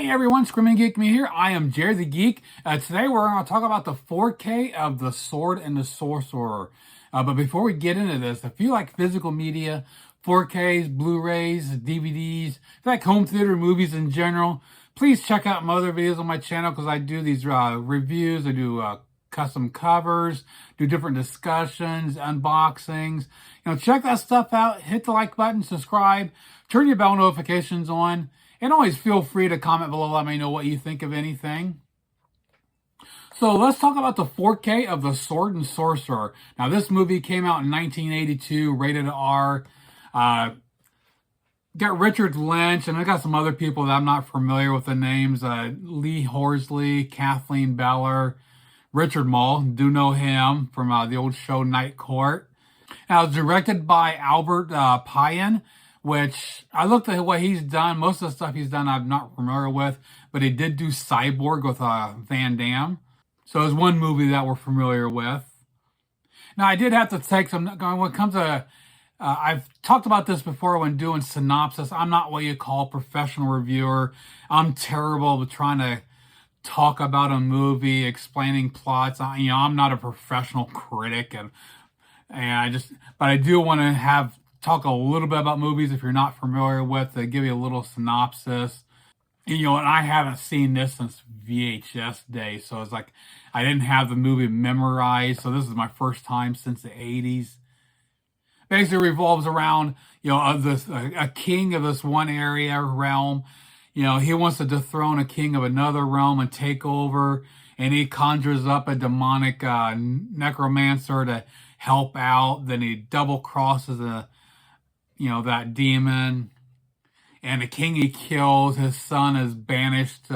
Hey everyone, Screaming Geek Me here. I am Jerry the Geek. Today we're going to talk about the 4K of the SORCERER and the SORCERER. But before we get into this, if you like physical media, 4Ks, Blu-rays, DVDs, if you like home theater movies in general, please check out my other videos on my channel because I do these reviews, I do custom covers, do different discussions, unboxings. Check that stuff out. Hit the like button, subscribe, turn your bell notifications on. And always feel free to comment below, let me know what you think of anything. So let's talk about the 4K of the SORCERER and SORCERER. Now this movie came out in 1982, rated R. Got Richard Lynch, and I got some other people that I'm not familiar with the names. Lee Horsley, Kathleen Beller, Richard Mall, do know him from the old show Night Court. Now it was directed by Albert Payan, which I looked at what he's done. Most of the stuff he's done I'm not familiar with, but he did do Cyborg with Van Damme. So it's one movie that we're familiar with. Now I did have to take some, when it comes to, I've talked about this before when doing synopsis. I'm not what you call a professional reviewer. I'm terrible with trying to talk about a movie, explaining plots. I'm not a professional critic, but I do want to talk a little bit about movies if you're not familiar with, to give you a little synopsis. And I haven't seen this since VHS days, so it's like I didn't have the movie memorized, so this is my first time since the 80s. Basically revolves around, a king of this one area, realm. He wants to dethrone a king of another realm and take over, and he conjures up a demonic necromancer to help out. Then he double crosses that demon, and the king he kills, his son is banished,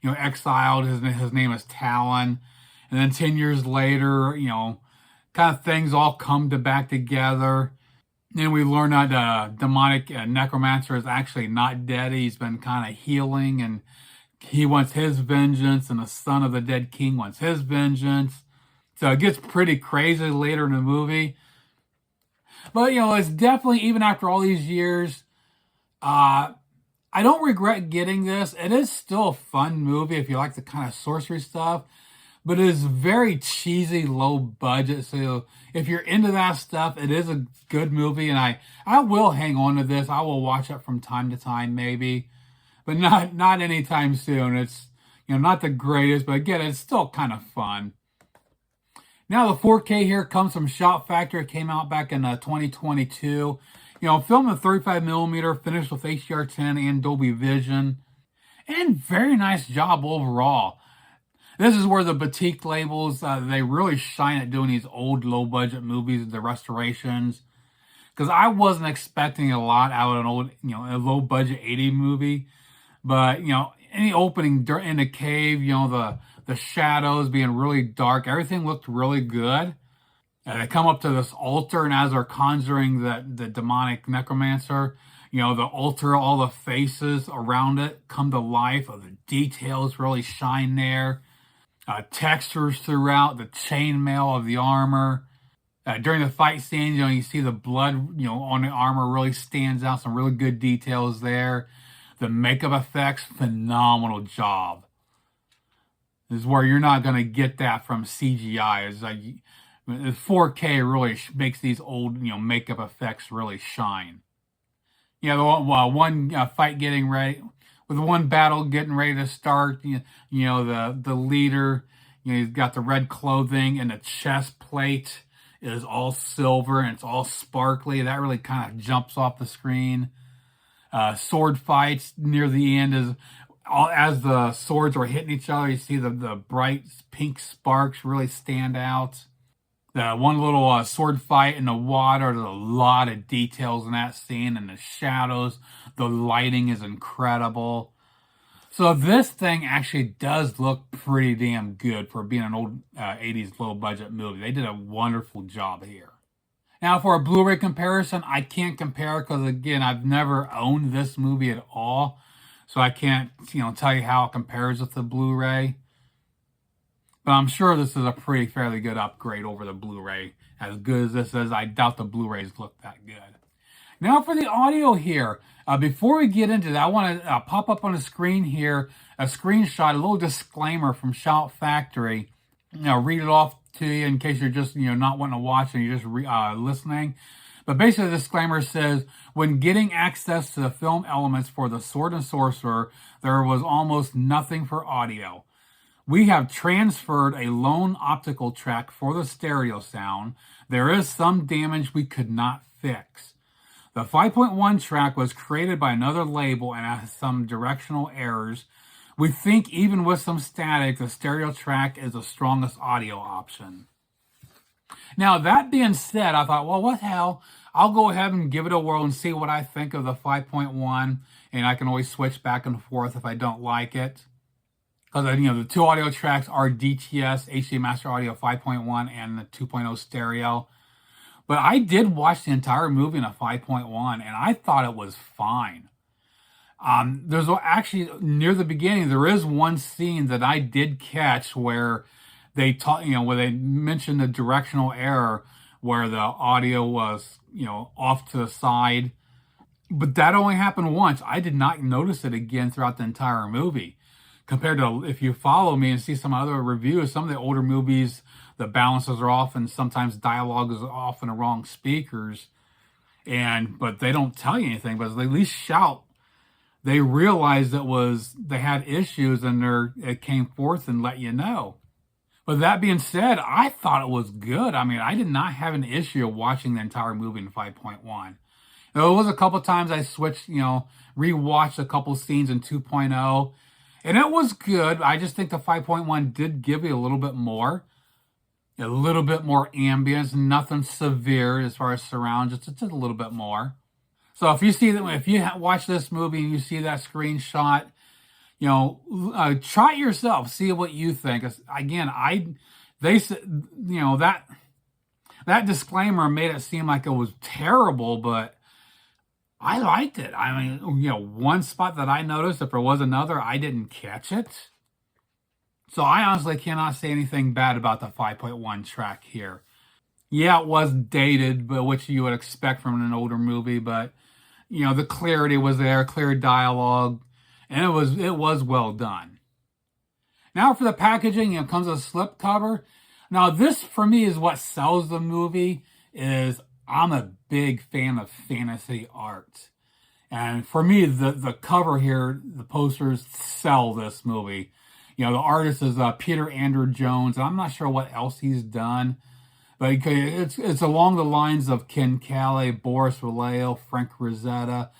exiled. His name is Talon. And then 10 years later, kind of things all come back together. Then we learn that the demonic necromancer is actually not dead. He's been kind of healing, and he wants his vengeance, and the son of the dead king wants his vengeance. So it gets pretty crazy later in the movie. But, it's definitely, even after all these years, I don't regret getting this. It is still a fun movie if you like the kind of sorcery stuff, but it is very cheesy, low budget. So if you're into that stuff, it is a good movie, and I will hang on to this. I will watch it from time to time, maybe, but not anytime soon. It's, not the greatest, but again, it's still kind of fun. Now the 4K here comes from Shout Factory. It came out back in 2022. Filmed in 35mm, finished with HDR10 and Dolby Vision. And very nice job overall. This is where the boutique labels, they really shine at doing these old low-budget movies, the restorations. Because I wasn't expecting a lot out of an old, a low-budget 80 movie. But, any opening in the cave, the shadows being really dark, everything looked really good. They come up to this altar, and as they're conjuring the demonic necromancer, the altar, all the faces around it come to life. The details really shine there. Textures throughout, the chainmail of the armor. During the fight scenes, you see the blood, on the armor really stands out. Some really good details there. The makeup effects, phenomenal job. This is where you're not going to get that from CGI. It's like 4K really makes these old, makeup effects really shine. The one fight getting ready, with one battle getting ready to start, the leader, he's got the red clothing, and the chest plate is all silver, and it's all sparkly. That really kind of jumps off the screen. Sword fights near the end as the swords are hitting each other, you see the bright pink sparks really stand out. The one little sword fight in the water, there's a lot of details in that scene, and the shadows, the lighting is incredible. So this thing actually does look pretty damn good for being an old 80s low-budget movie. They did a wonderful job here. Now, for a Blu-ray comparison, I can't compare because, again, I've never owned this movie at all. So I can't, tell you how it compares with the Blu-ray. But I'm sure this is a fairly good upgrade over the Blu-ray. As good as this is, I doubt the Blu-rays look that good. Now for the audio here. Before we get into that, I want to pop up on the screen here a screenshot, a little disclaimer from Shout Factory. Read it off to you in case you're just not wanting to watch and you're just listening. But basically, the disclaimer says, when getting access to the film elements for the Sword and Sorcerer, there was almost nothing for audio. We have transferred a lone optical track for the stereo sound. There is some damage we could not fix. The 5.1 track was created by another label and has some directional errors. We think even with some static, the stereo track is the strongest audio option. Now, that being said, I thought, well, what the hell? I'll go ahead and give it a whirl and see what I think of the 5.1, and I can always switch back and forth if I don't like it. Because, the two audio tracks are DTS, HD Master Audio 5.1, and the 2.0 stereo. But I did watch the entire movie in a 5.1, and I thought it was fine. There's actually, near the beginning, there is one scene that I did catch where they where they mentioned the directional error where the audio was, off to the side. But that only happened once. I did not notice it again throughout the entire movie. Compared to, if you follow me and see some other reviews, some of the older movies, the balances are off and sometimes dialogue is off in the wrong speakers. But they don't tell you anything, but at least Shout, they realized they had issues and it came forth and let you know. But that being said, I thought it was good. I mean, I did not have an issue watching the entire movie in 5.1. There was a couple times I switched, rewatched a couple scenes in 2.0, and it was good. I just think the 5.1 did give you a little bit more ambience, nothing severe as far as surround, just a little bit more. So if you watch this movie and you see that screenshot, try it yourself, see what you think. Again, they said, that disclaimer made it seem like it was terrible, but I liked it. I mean, one spot that I noticed, if there was another, I didn't catch it. So I honestly cannot say anything bad about the 5.1 track here. Yeah, it was dated, but which you would expect from an older movie, but the clarity was there, clear dialogue, and it was well done. Now for the packaging, it comes with a slip cover. Now this for me is what sells the movie. I'm a big fan of fantasy art, and for me the cover here, the posters sell this movie. The artist is Peter Andrew Jones, and I'm not sure what else he's done, but it's along the lines of Ken Calle, Boris Vallejo, Frank Rosetta.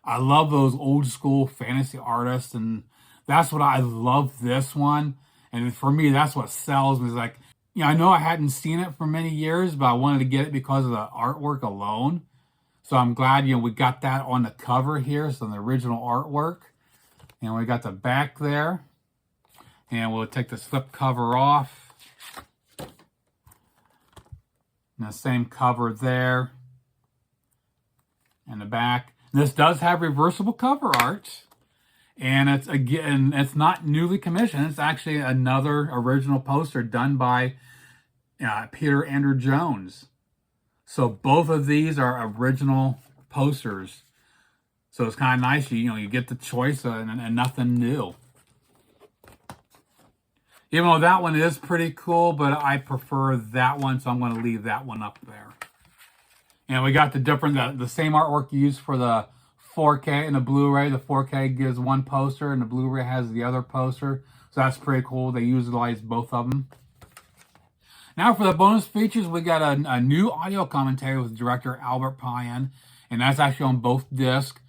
I love those old school fantasy artists, and that's what I love this one. And for me, that's what sells me. It's like, I know I hadn't seen it for many years, but I wanted to get it because of the artwork alone. So I'm glad, we got that on the cover here, so the original artwork. And we got the back there. And we'll take the slip cover off. And the same cover there. And the back. This does have reversible cover art. And it's not newly commissioned. It's actually another original poster done by Peter Andrew Jones. So both of these are original posters. So it's kind of nice. You get the choice and nothing new. Even though that one is pretty cool, but I prefer that one, so I'm going to leave that one up there. And we got the same artwork used for the 4K and the Blu-ray. The 4K gives one poster, and the Blu-ray has the other poster. So that's pretty cool. They utilize both of them. Now for the bonus features, we got a new audio commentary with director Albert Payan, and that's actually on both discs.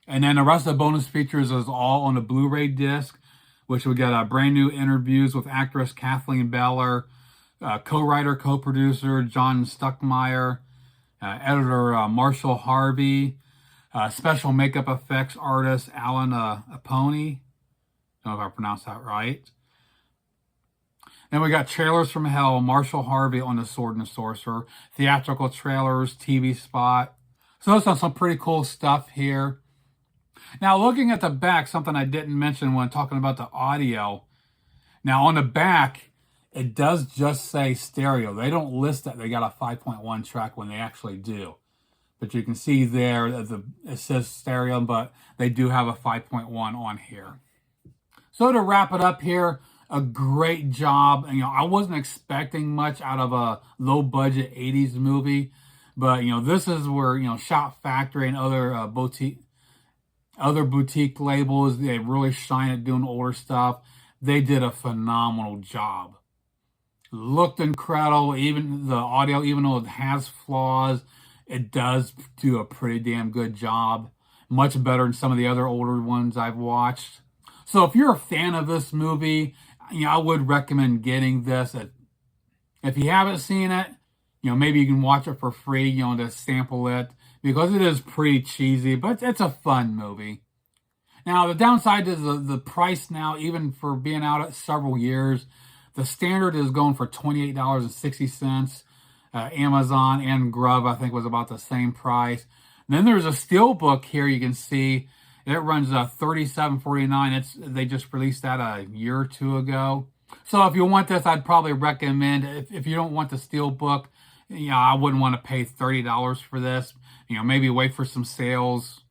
And then the rest of the bonus features is all on the Blu-ray disc, which we got brand new interviews with actress Kathleen Beller, co-writer, co-producer John Stuckmeyer, editor Marshall Harvey, special makeup effects artist Alan Aponi. I don't know if I pronounced that right. Then we got trailers from hell, Marshall Harvey on the Sword and the Sorcerer, theatrical trailers, TV spot. So that's some pretty cool stuff here. Now, looking at the back, something I didn't mention when talking about the audio. Now, on the back, it does just say stereo. They don't list that they got a 5.1 track when they actually do. But you can see there that it says stereo, but they do have a 5.1 on here. So to wrap it up here, a great job. And, I wasn't expecting much out of a low budget 80s movie, but this is where Shop Factory and other boutique labels, they really shine at doing older stuff. They did a phenomenal job. Looked incredible. Even the audio, even though it has flaws, it does do a pretty damn good job. Much better than some of the other older ones I've watched. So if you're a fan of this movie, I would recommend getting this. If you haven't seen it, maybe you can watch it for free, to sample it, because it is pretty cheesy, but it's a fun movie. Now, the downside is the price now, even for being out at several years. The standard is going for $28.60. Amazon and Grub, I think, was about the same price. And then there's a steelbook here you can see. It runs $37.49. They just released that a year or two ago. So if you want this, I'd probably recommend, if you don't want the steelbook, I wouldn't want to pay $30 for this. Maybe wait for some sales.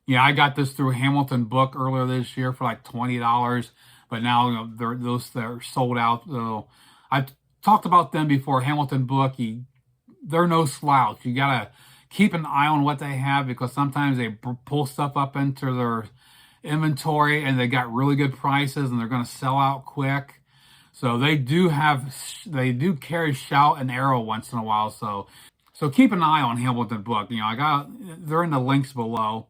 I got this through Hamilton Book earlier this year for like $20, but now they're sold out. So I've talked about them before. Hamilton Book, they're no slouch. You gotta keep an eye on what they have, because sometimes they pull stuff up into their inventory and they got really good prices and they're going to sell out quick. So they do carry Shout and Arrow once in a while. So keep an eye on Hamilton Book. They're in the links below.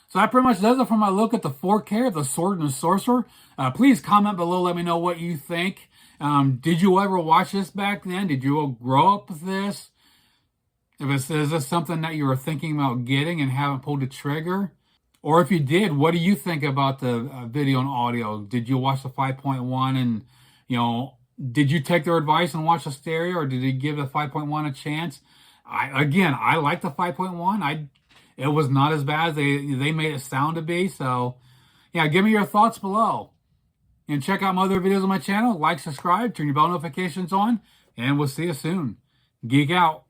So that pretty much does it for my look at the 4K of the Sword and the Sorcerer. Please comment below. Let me know what you think. Did you ever watch this back then? Did you grow up with this? Is this something that you were thinking about getting and haven't pulled the trigger? Or if you did, what do you think about the video and audio? Did you watch the 5.1 and, did you take their advice and watch the stereo, or did you give the 5.1 a chance? I like the 5.1. It was not as bad as they made it sound to be. So, yeah, give me your thoughts below. And check out my other videos on my channel. Like, subscribe, turn your bell notifications on, and we'll see you soon. Geek out.